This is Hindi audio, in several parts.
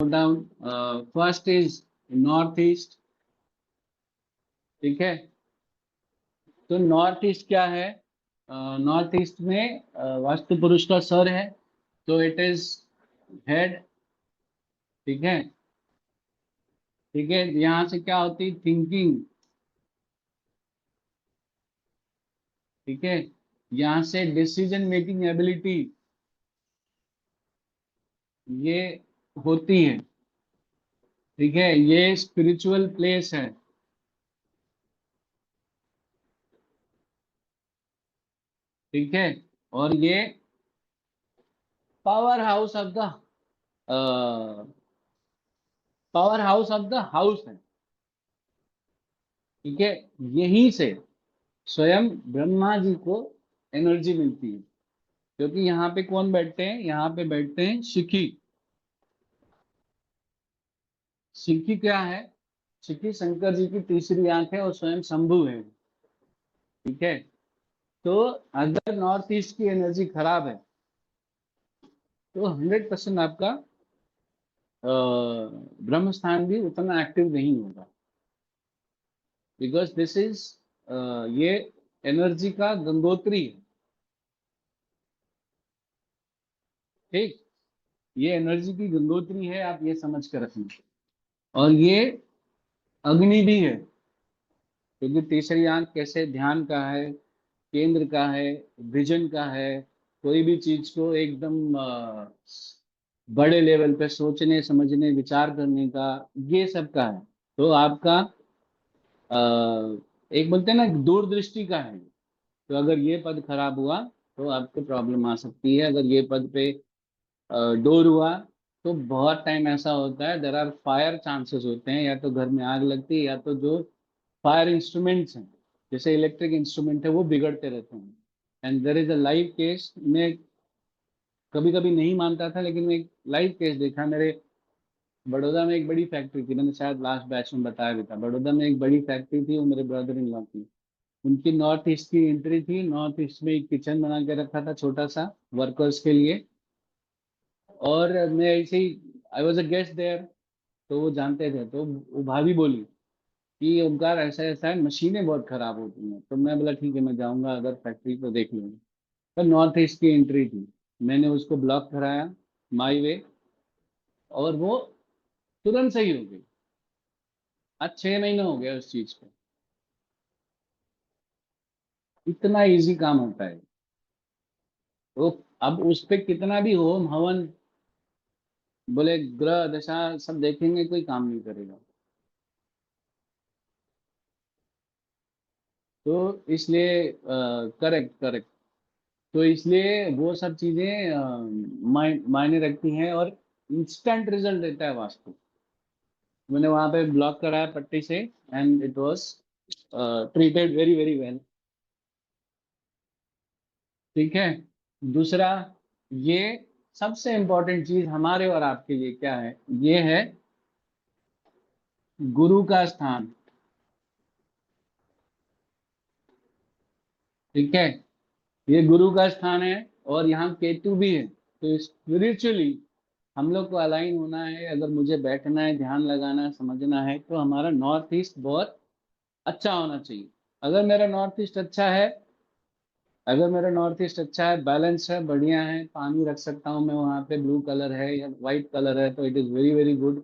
Note down. First is north east. ठीक है, तो नॉर्थ ईस्ट क्या है? नॉर्थ ईस्ट में वास्तु पुरुष का सर है, तो इट इज हेड। ठीक है, ठीक है, यहाँ से क्या होती? थिंकिंग। ठीक है, यहाँ से डिसीजन मेकिंग एबिलिटी ये होती है। ठीक है, ये स्पिरिचुअल प्लेस है। ठीक है, और ये power house of the power house of the house है। ठीक है, यहीं से स्वयं ब्रह्मा जी को एनर्जी मिलती है, क्योंकि यहाँ पे कौन बैठते हैं? यहाँ पे बैठते हैं शिखी। शिखी क्या है? शिखी शंकर जी की तीसरी आंख है और स्वयं शंभु है। ठीक है, तो अगर नॉर्थ ईस्ट की एनर्जी खराब है तो 100% आपका ब्रह्म स्थान भी उतना एक्टिव नहीं होगा, बिकॉज दिस इज ये एनर्जी का गंगोत्री है। ठीक, ये एनर्जी की गंगोत्री है, आप ये समझ कर रखना। और ये अग्नि भी है, क्योंकि तीसरी आंख कैसे ध्यान का है, केंद्र का है, विजन का है, कोई भी चीज को एकदम बड़े लेवल पे सोचने समझने विचार करने का, ये सब का है। तो आपका एक बोलते हैं ना दूरदृष्टि का है। तो अगर ये पद खराब हुआ तो आपको प्रॉब्लम आ सकती है। अगर ये पद पे डोर हुआ तो बहुत टाइम ऐसा होता है, देर आर फायर चांसेस होते हैं, या तो घर में आग लगती है, या तो जो फायर इंस्ट्रूमेंट्स हैं जैसे इलेक्ट्रिक इंस्ट्रूमेंट है वो बिगड़ते रहते हैं। And there is a live case. मैं कभी कभी नहीं मानता था, लेकिन मैं एक लाइव केस देखा मेरे। बड़ौदा में एक बड़ी फैक्ट्री थी, मैंने शायद लास्ट बैच में बताया भी था। बड़ौदा में एक बड़ी फैक्ट्री थी, वो मेरे ब्रदर इन लॉ की। उनकी नॉर्थ ईस्ट की एंट्री थी। नॉर्थ ईस्ट में एक किचन बना के रखा था छोटा सा वर्कर्स के लिए। और मैं ऐसे ही, I was a guest there, तो वो जानते थे। तो वो भाभी बोली कि ओमकार ऐसा ऐसा है, मशीनें बहुत खराब होती हैं। तो मैं बोला ठीक है, मैं जाऊंगा अगर फैक्ट्री तो देख लूंगा। तो नॉर्थ ईस्ट की एंट्री थी, मैंने उसको ब्लॉक कराया माई वे, और वो तुरंत सही हो गई। आज 6 महीने हो गया उस चीज को। इतना इजी काम होता है। तो अब उस पे कितना भी होम हवन बोले ग्रह दशा सब देखेंगे, कोई काम नहीं करेगा। तो इसलिए करेक्ट करेक्ट। तो इसलिए वो सब चीजें मायने रखती हैं, और इंस्टेंट रिजल्ट देता है वास्तु। मैंने वहां पे ब्लॉक कराया पट्टी से, and it was treated very very well. ठीक है, दूसरा, ये सबसे इंपॉर्टेंट चीज हमारे और आपके लिए क्या है? ये है गुरु का स्थान। ठीक है, ये गुरु का स्थान है, और यहाँ केतु भी है। तो स्पिरिचुअली हम लोग को अलाइन होना है, अगर मुझे बैठना है, ध्यान लगाना है, समझना है, तो हमारा नॉर्थ ईस्ट बहुत अच्छा होना चाहिए। अगर मेरा नॉर्थ ईस्ट अच्छा है, अगर मेरा नॉर्थ ईस्ट अच्छा है, बैलेंस है, बढ़िया है, पानी रख सकता हूँ मैं वहां पे, ब्लू कलर है या व्हाइट कलर है, तो it is very very good.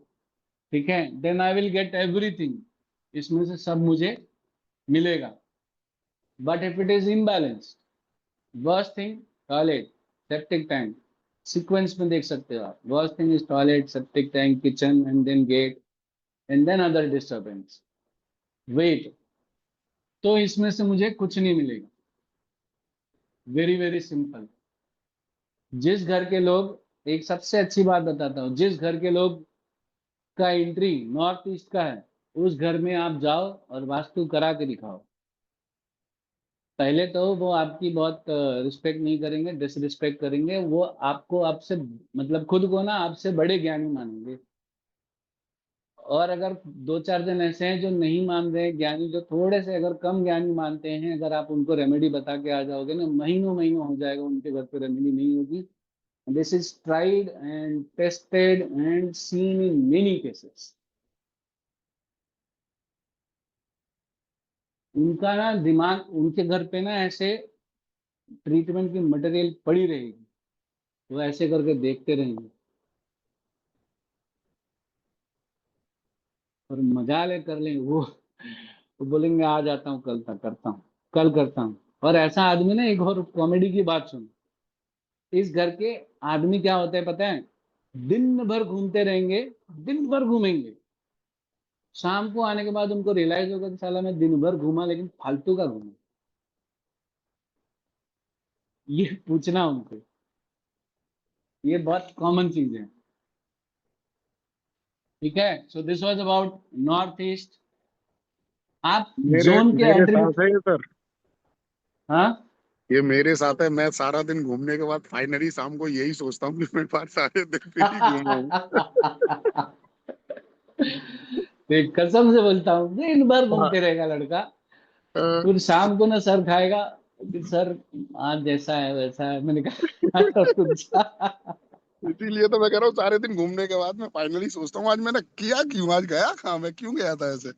ठीक है, then I will get everything, इसमें से सब मुझे मिलेगा। But if it is imbalanced, worst thing, toilet, septic tank, sequence में देख सकते हो आप। Worst thing is toilet, septic tank, kitchen, and then gate, and then other disturbance, wait. तो इसमें से मुझे कुछ नहीं मिलेगा। Very very simple. जिस घर के लोग, एक सबसे अच्छी बात बताता हूँ, जिस घर के लोग का एंट्री नॉर्थ ईस्ट का है, उस घर में आप जाओ और वास्तु करा के दिखाओ। पहले तो वो आपकी बहुत रिस्पेक्ट नहीं करेंगे, डिसरिस्पेक्ट करेंगे। वो आपको, आपसे मतलब खुद को ना आपसे बड़े ज्ञानी मानेंगे। और अगर दो चार जन ऐसे हैं जो नहीं मान रहे हैं, ज्ञानी जो थोड़े से अगर कम ज्ञानी मानते हैं, अगर आप उनको रेमेडी बता के आ जाओगे ना, महीनों महीनों हो जाएगा, उनके घर पे रेमेडी नहीं होगी। This is tried and tested and seen in many cases. उनका ना दिमाग, उनके घर पे ना ऐसे ट्रीटमेंट की मटेरियल पड़ी रहेगी, वो ऐसे करके देखते रहेंगे और मजा ले कर लेंगे वो बोलेंगे आ जाता हूँ, कल तक करता हूँ, कल करता हूँ। और ऐसा आदमी ना, एक और कॉमेडी की बात सुन, इस घर के आदमी क्या होते हैं पता है, दिन भर घूमते रहेंगे, दिन भर घूमेंगे, शाम को आने के बाद उनको रियलाइज होगा कि साला मैं दिन भर घूमा लेकिन फालतू का घूमा। ये पूछना उनको, ये बहुत कॉमन चीज है। ठीक है, so this was about north east. आप मेरे जोन के मेरे एंट्री। साथ है ये सर। हाँ ये मेरे साथ है। मैं सारा दिन घूमने के बाद फाइनली शाम को यही सोचता हूँ कि मैं बाहर सारे दिन फिर ही घूमा हूँ। देख, कसम से बोलता हूँ, दिन भर हाँ, घूमते रहेगा लड़का, अ, फिर शाम को ना सर खाएगा कि सर आज जैसा है वैसा है। मैंने कहा कुछ इसीलिए तो मैं कह रहा हूँ सारे दिन घूमने के बाद मैं फाइनली सोचता हूँ आज मैंने किया क्यों, आज गया कहाँ, मैं क्यों गया था ऐसे।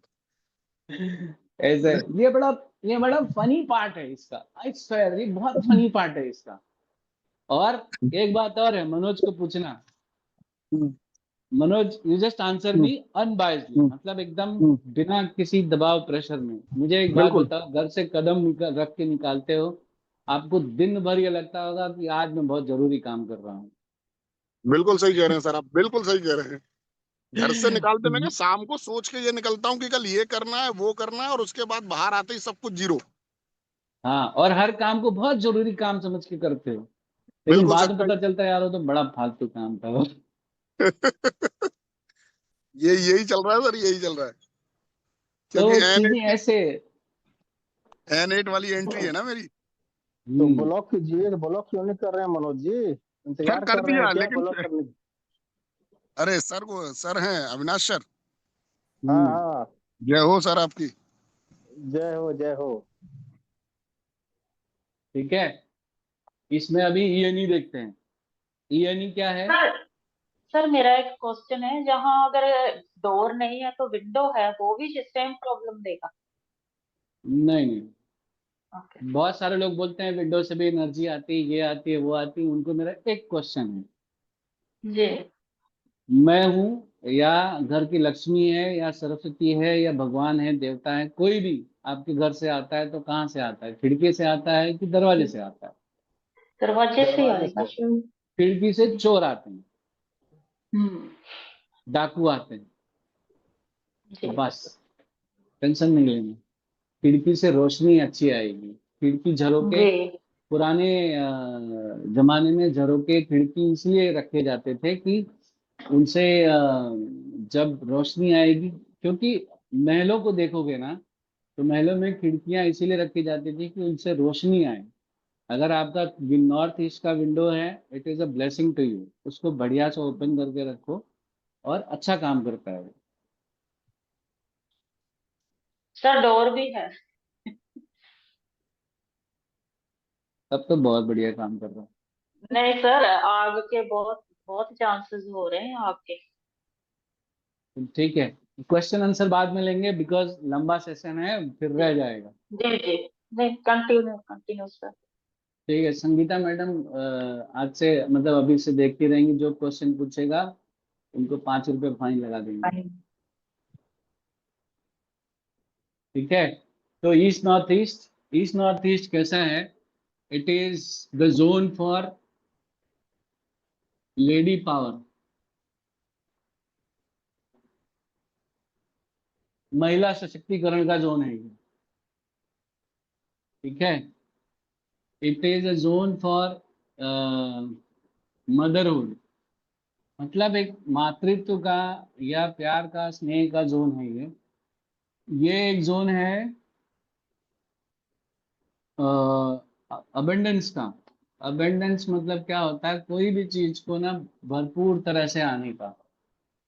ऐसे। ये बड़ा फनी पार्ट है इसका, आई स्वेयर, ये बहुत फनी पार्ट है इसका। और एक बात और है, मनोज को पूछना। हम्म, मनोज, यू जस्ट आंसर हम्म, मी अनबायसली, हम्म, मतलब एकदम हम्म, बिना किसी दबाव प्रेशर में। मुझे एक बात बिल्कुल बताओ, घर से कदम रख के निकालते हो, आपको दिन भर ये लगता होगा कि आज मैं बहुत जरूरी काम कर रहा हूँ। बिल्कुल सही कह रहे हैं सर, आप बिल्कुल सही कह रहे हैं। घर से निकालते मैं क्या शाम को सोच के ये निकलता हूँ कि कल ये करना है वो करना है, और उसके बाद बाहर आते ही सब कुछ जीरो। हाँ, और हर काम को बहुत जरूरी काम समझ के करते हो, लेकिन बिल्कुल बाद में सच्चाई। पता चलता है यार वो तो बड़ा फालतू काम था वो। यही चल रहा है सर, यही चल रहा है। क्योंकि तो एन चीजें एट ऐसे। N8 वाली एंट्री है ना मेरी। तो हम्म। ब्लॉक कीजिए, ब्लॉक क्यों नहीं कर रहे हैं मनोज जी? सर इंतजार कर कर रहे हैं दिया क्या लेकिन, ब्लॉक करने की? अरे सर को सर हैं अविनाश सर। हाँ हम्म। हाँ। जय हो सर आपकी। जय हो जय हो। ठीक है, इसमें अभी ईएनई देखते हैं। ईएनई क्या है? सर सर मेरा एक क्वेश्चन है, जहाँ अगर डोर नहीं है तो विंडो है, वो भी सेम प्रॉब्लम देगा? नहीं नहीं, ओके। बहुत सारे लोग बोलते हैं विंडो से भी एनर्जी आती है, ये आती है वो आती है। उनको मेरा एक क्वेश्चन है, जी। मैं हूं या घर की लक्ष्मी है या सरस्वती है या भगवान है, देवता है, कोई भी आपके घर से आता है तो कहाँ से आता है? खिड़की से आता है कि दरवाजे से आता है? दरवाजे से ही दरवाजे आएगा। से। खिड़की से चोर आते हैं, हम्म। डाकू आते हैं, तो जी। बस टेंशन नहीं लेना। खिड़की से रोशनी अच्छी आएगी, खिड़की झरोके। जी। पुराने जमाने में झरोके खिड़की इसलिए रखे जाते थे कि उनसे जब रोशनी आएगी, क्योंकि महलों को देखोगे ना, तो महलों में खिड़कियां इसीलिए रखी जाती थी कि उनसे रोशनी आए। अगर आपका नॉर्थ ईस्ट का विंडो है, it is a blessing to you, उसको बढ़िया से ओपन करके रखो और अच्छा काम करता है वो। सर डोर भी है? तब तो बहुत बढ़िया काम कर रहा है। नहीं सर, आग के बहुत बहुत चांसेस हो रहे हैं आग के। तो ठीक है, क्वेश्चन आंसर बाद में लेंगे बिकॉज लंबा सेशन है, फिर जी रह जाएगा। जी जी। नहीं, कंटिन्यू कंटिन्यू सर। ठीक है, संगीता मैडम आज से मतलब अभी से देखती रहेंगी, जो क्वेश्चन पूछेगा उनको 5 रुपए फाइन लगा देंगे। ठीक है, तो ईस्ट नॉर्थ ईस्ट कैसा है? It is the zone for lady power, महिला सशक्तिकरण का जोन है ये। ठीक है, it is a zone for motherhood, मतलब एक मातृत्व का या प्यार का, स्नेह का जोन है ये एक जोन है अबेंडेंस का। अबेंडेंस मतलब क्या होता है, कोई भी चीज को ना भरपूर तरह से आने का।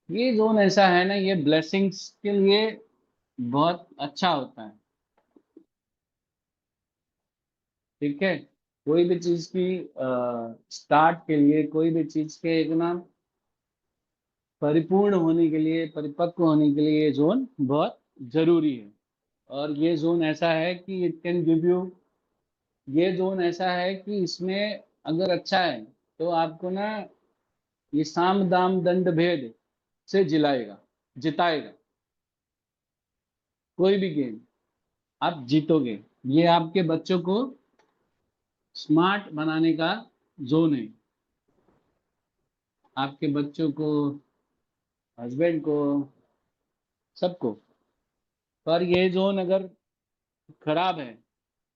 ये जोन ऐसा है ना, ये ब्लेसिंग्स के लिए बहुत अच्छा होता है। ठीक है, कोई भी चीज की स्टार्ट के लिए, कोई भी चीज के एक ना परिपूर्ण होने के लिए, परिपक्व होने के लिए ये जोन बहुत जरूरी है। और ये जोन ऐसा है कि इट कैन गिव यू, ये जोन ऐसा है कि इसमें अगर अच्छा है तो आपको ना ये साम दाम दंड भेद से जिलाएगा, जिताएगा। कोई भी गेम आप जीतोगे। ये आपके बच्चों को स्मार्ट बनाने का जोन है, आपके बच्चों को, हस्बैंड को, सबको। पर ये जोन अगर खराब है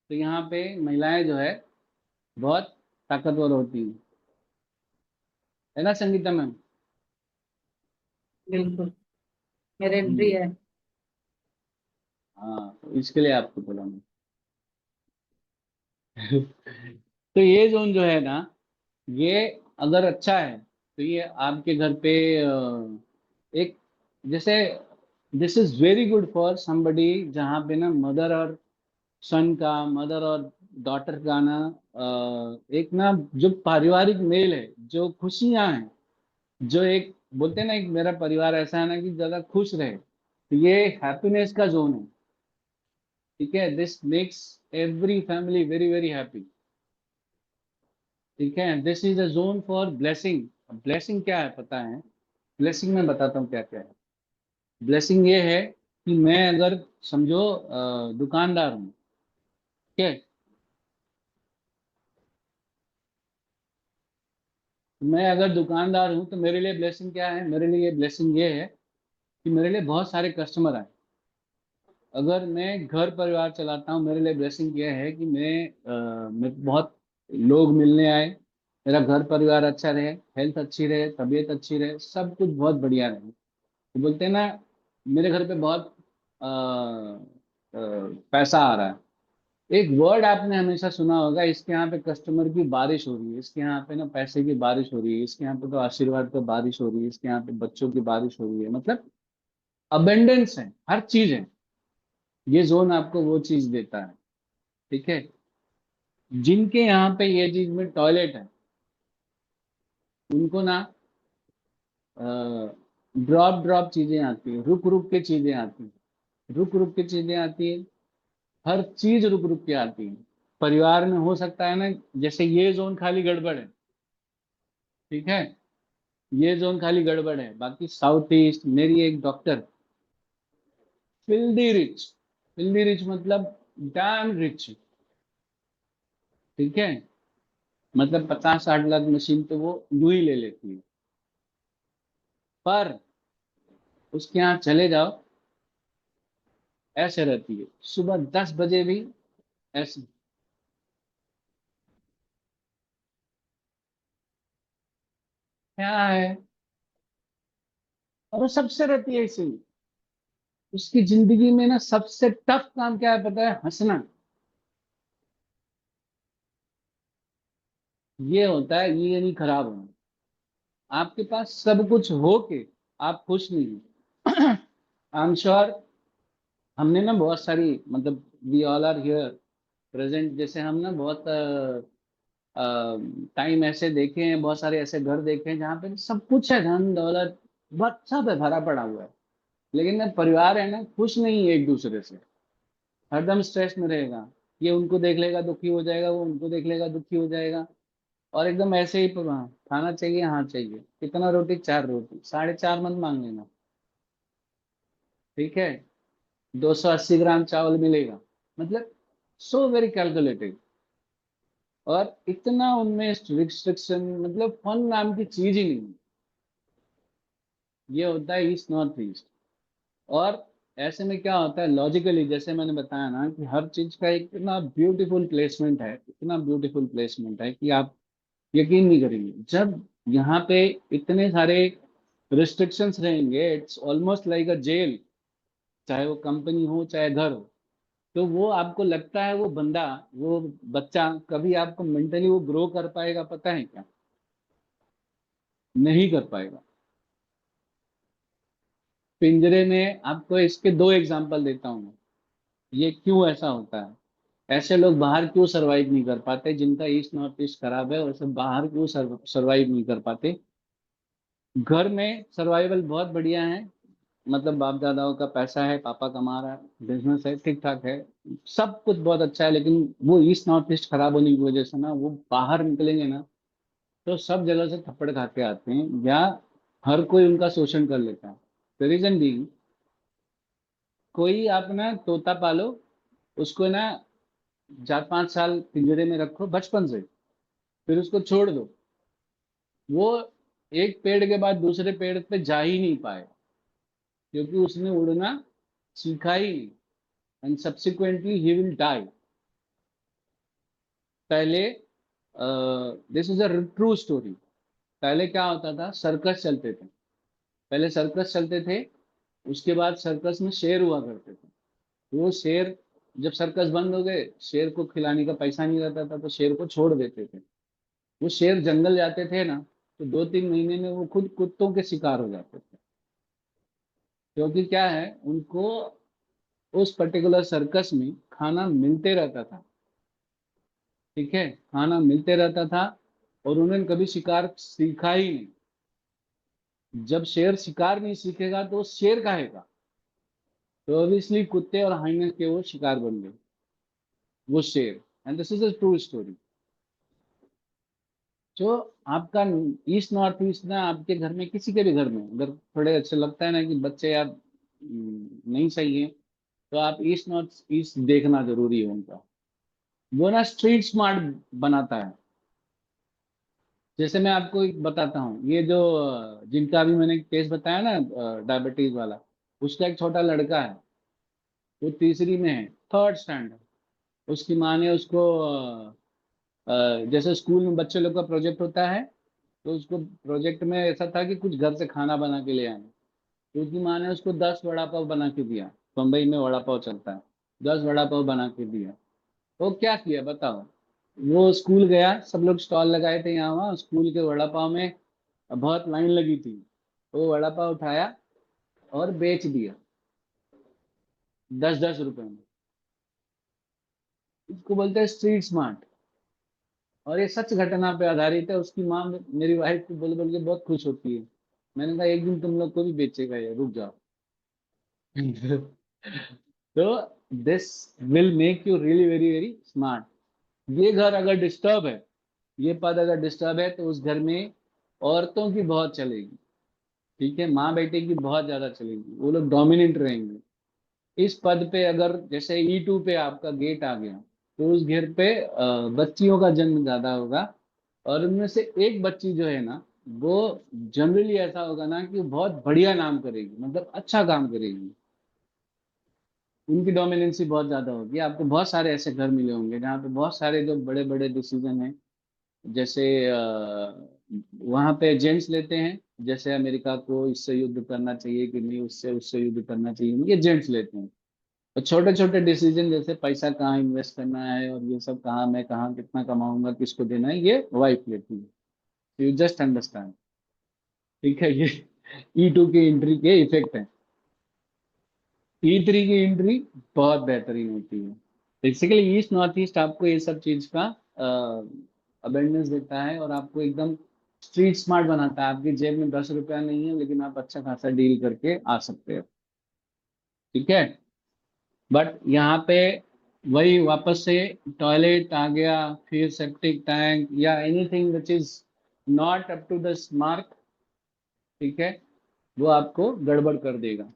तो यहाँ पे महिलाएं जो है बहुत ताकतवर होती है ना संगीता मैम? बिल्कुल, मेरे एंट्री हम्म, है। हाँ, तो इसके लिए आपको बोला मैं। तो ये जोन जो है ना, ये अगर अच्छा है तो ये आपके घर पे एक, जैसे this is very good for somebody जहाँ पे ना मदर और सन का, मदर और डॉटर का ना एक ना जो पारिवारिक मेल है, जो खुशियां हैं, जो एक बोलते हैं ना, एक मेरा परिवार ऐसा है ना कि ज्यादा खुश रहे, तो ये हैप्पीनेस का जोन है। ठीक है, this makes every family very very happy. ठीक है, this is a zone for blessing. Blessing क्या है पता है? ब्लेसिंग मैं बताता हूँ क्या क्या है। ब्लेसिंग ये है कि मैं अगर समझो दुकानदार हूँ, ठीक है, मैं अगर दुकानदार हूँ तो मेरे लिए ब्लेसिंग क्या है? मेरे लिए ब्लेसिंग ये है कि मेरे लिए बहुत सारे कस्टमर आए। अगर मैं घर परिवार चलाता हूँ, मेरे लिए ब्लेसिंग ये है कि मैं बहुत लोग मिलने आए, मेरा घर परिवार अच्छा रहे, हेल्थ अच्छी रहे, तबीयत अच्छी रहे, सब कुछ बहुत बढ़िया रहे। तो बोलते हैं ना, मेरे घर पे बहुत पैसा आ रहा है। एक वर्ड आपने हमेशा सुना होगा, इसके यहाँ पे कस्टमर की बारिश हो रही है, इसके यहाँ पे ना पैसे की बारिश हो रही है, इसके यहाँ पे तो आशीर्वाद की बारिश हो रही है, इसके यहाँ पे बच्चों की बारिश हो रही है। मतलब अबेंडेंस है, हर चीज है। ये जोन आपको वो चीज देता है। ठीक है, जिनके यहाँ पे ये चीज में टॉयलेट है, उनको ना ड्रॉप ड्रॉप चीजें आती है, रुक रुक के चीजें आती है, रुक रुक के चीजें आती है, हर चीज रुक रुक के आती है। परिवार में हो सकता है ना, जैसे ये जोन खाली गड़बड़ है, ठीक है, ये जोन खाली गड़बड़ है, बाकी साउथ ईस्ट, मेरी एक doctor filthy rich, filthy rich मतलब डैम रिच। ठीक है, मतलब 50-60 लाख मशीन तो वो यूं ही ले लेती है। पर उसके यहाँ चले जाओ, ऐसे रहती है, सुबह 10 बजे भी ऐसे। क्या है? और वो सबसे रहती है ऐसे ही। उसकी जिंदगी में ना सबसे टफ काम क्या है पता है? हंसना। ये होता है, ये नहीं खराब होना। आपके पास सब कुछ हो के आप खुश नहीं। आई एम श्योर, हमने ना बहुत सारी, मतलब we all are here present, जैसे हम ना बहुत टाइम ऐसे देखे हैं, बहुत सारे ऐसे घर देखे हैं जहाँ पे सब कुछ है, धन दौलत बहुत सब है, भरा पड़ा हुआ है, लेकिन ना परिवार है ना खुश नहीं है एक दूसरे से, हरदम स्ट्रेस में रहेगा। ये उनको देख लेगा दुखी हो जाएगा, वो उनको देख लेगा दुखी हो जाएगा। और एकदम ऐसे ही खाना चाहिए, हाँ चाहिए, कितना रोटी? 4 रोटी, 4.5 मत मांग लेना। ठीक है, 280 ग्राम चावल मिलेगा, मतलब सो वेरी कैलकुलेटेड। और इतना उनमें रिस्ट्रिक्शन, मतलब फन नाम की चीज ही नहीं है। ये होता है ईस्ट नॉर्थ ईस्ट। और ऐसे में क्या होता है लॉजिकली, जैसे मैंने बताया ना कि हर चीज का इतना ब्यूटीफुल प्लेसमेंट है, इतना ब्यूटीफुल प्लेसमेंट है कि आप यकीन नहीं करेंगे। जब यहाँ पे इतने सारे रिस्ट्रिक्शंस रहेंगे, it's almost like a jail, चाहे वो कंपनी हो चाहे घर हो। तो वो आपको लगता है वो बंदा, वो बच्चा कभी आपको मेंटली वो ग्रो कर पाएगा पता है क्या? नहीं कर पाएगा। पिंजरे में आपको इसके 2 एग्जांपल देता हूँ मैं, ये क्यों ऐसा होता है। ऐसे लोग बाहर क्यों सरवाइव नहीं कर पाते? जिनका ईस्ट नॉर्थ ईस्ट खराब है और सब बाहर क्यों सरवाइव नहीं कर पाते? घर में सर्वाइवल बहुत बढ़िया है, मतलब बाप दादाओं का पैसा है, पापा कमा रहा है, बिजनेस है, ठीक ठाक है, सब कुछ बहुत अच्छा है, लेकिन वो ईस्ट नॉर्थ ईस्ट खराब होने की वजह से ना वो बाहर निकलेंगे ना तो सब जगह से थप्पड़ खा के आते हैं, या हर कोई उनका शोषण कर लेता है। द रीजन भी, कोई आप ना तोता पालो, उसको ना 4-5 साल पिंजरे में रखो बचपन से, फिर उसको छोड़ दो, वो एक पेड़ के बाद दूसरे पेड़ पे जा ही नहीं पाए, क्योंकि उसने उड़ना सीखा ही नहीं, and subsequently he will die. पहले, this is a true story. पहले क्या होता था, सर्कस चलते थे, पहले सर्कस चलते थे, उसके बाद सर्कस में शेर हुआ करते थे। वो शेर, जब सर्कस बंद हो गए, शेर को खिलाने का पैसा नहीं रहता था तो शेर को छोड़ देते थे। वो शेर जंगल जाते थे ना, तो 2-3 महीने में वो खुद कुत्तों के शिकार हो जाते थे, क्योंकि क्या है, उनको उस पर्टिकुलर सर्कस में खाना मिलते रहता था। ठीक है, खाना मिलते रहता था, और उन्होंने कभी शिकार सीखा ही नहीं। जब शेर शिकार नहीं सीखेगा तो शेर खाएगा, तो ऑब्वियसली कुत्ते और हाइना के वो शिकार बन गए, वो शेर। And this is a true story. जो आपका ईस्ट नॉर्थ ईस्ट ना, आपके घर में, किसी के भी घर में अगर थोड़े अच्छे लगता है ना कि बच्चे यार नहीं सही है, तो आप ईस्ट नॉर्थ ईस्ट देखना जरूरी है उनका। वो ना स्ट्रीट स्मार्ट बनाता है। जैसे मैं आपको एक बताता हूँ, ये जो जिनका अभी मैंने केस बताया ना, डायबिटीज वाला, उसका एक छोटा लड़का है, वो तीसरी में है, थर्ड स्टैंडर्ड। उसकी माँ ने उसको जैसे स्कूल में बच्चे लोग का प्रोजेक्ट होता है, तो उसको प्रोजेक्ट में ऐसा था कि कुछ घर से खाना बना के ले आए, तो उसकी माँ ने उसको 10 वड़ा पाव बना के दिया। बम्बई में वड़ा पाव चलता है, 10 वड़ा पाव बना के दिया। वो क्या किया बताओ, वो स्कूल गया, सब लोग स्टॉल लगाए थे यहाँ वहाँ, स्कूल के वड़ा पाव में बहुत लाइन लगी थी, वो वड़ा पाव उठाया और बेच दिया 10-10 रुपए में। इसको बोलते हैं स्ट्रीट स्मार्ट। और ये सच घटना पे आधारित है। उसकी माँ मेरी वाइफ को बोल बोल के बहुत खुश होती है। मैंने कहा एक दिन तुम लोग को भी बेचेगा ये, रुक जाओ। तो this will make you really very very smart. ये घर अगर डिस्टर्ब है, ये पद अगर डिस्टर्ब है, तो उस घर में औरतों की बहुत चलेगी। ठीक है, माँ बेटे की बहुत ज्यादा चलेगी, वो लोग डोमिनेंट रहेंगे। इस पद पे अगर जैसे E2 पे आपका गेट आ गया, तो उस घर पे बच्चियों का जन्म ज्यादा होगा, और उनमें से एक बच्ची जो है ना, वो जनरली ऐसा होगा ना कि वो बहुत बढ़िया नाम करेगी, मतलब अच्छा काम करेगी, उनकी डोमिनेंसी बहुत ज्यादा होगी। आपको बहुत सारे ऐसे घर मिले होंगे जहाँ पे बहुत सारे जो बड़े बड़े डिसीजन हैं, जैसे वहाँ पे जेंट्स लेते हैं, जैसे अमेरिका को इससे युद्ध करना चाहिए कि नहीं, उससे उससे युद्ध करना चाहिए, ये जेंट्स लेते हैं। और छोटे छोटे डिसीजन, जैसे पैसा कहाँ इन्वेस्ट करना है और ये सब, कहाँ मैं कहाँ कितना कमाऊंगा, किसको देना है, ये वाइफ लेती है। You just understand. ठीक है, ये E2 की एंट्री के इफेक्ट है। E3 की एंट्री बहुत बेहतरीन होती है। बेसिकली ईस्ट नॉर्थ ईस्ट आपको ये सब चीज का अवेयरनेस देता है, और आपको एकदम स्ट्रीट स्मार्ट बनाता है। आपकी जेब में 10 रुपया नहीं है, लेकिन आप अच्छा खासा डील करके आ सकते हो। ठीक है, बट यहाँ पे वही वापस से टॉयलेट आ गया, फिर सेप्टिक टैंक या anything which is not up to the mark, ठीक है, वो आपको गड़बड़ कर देगा।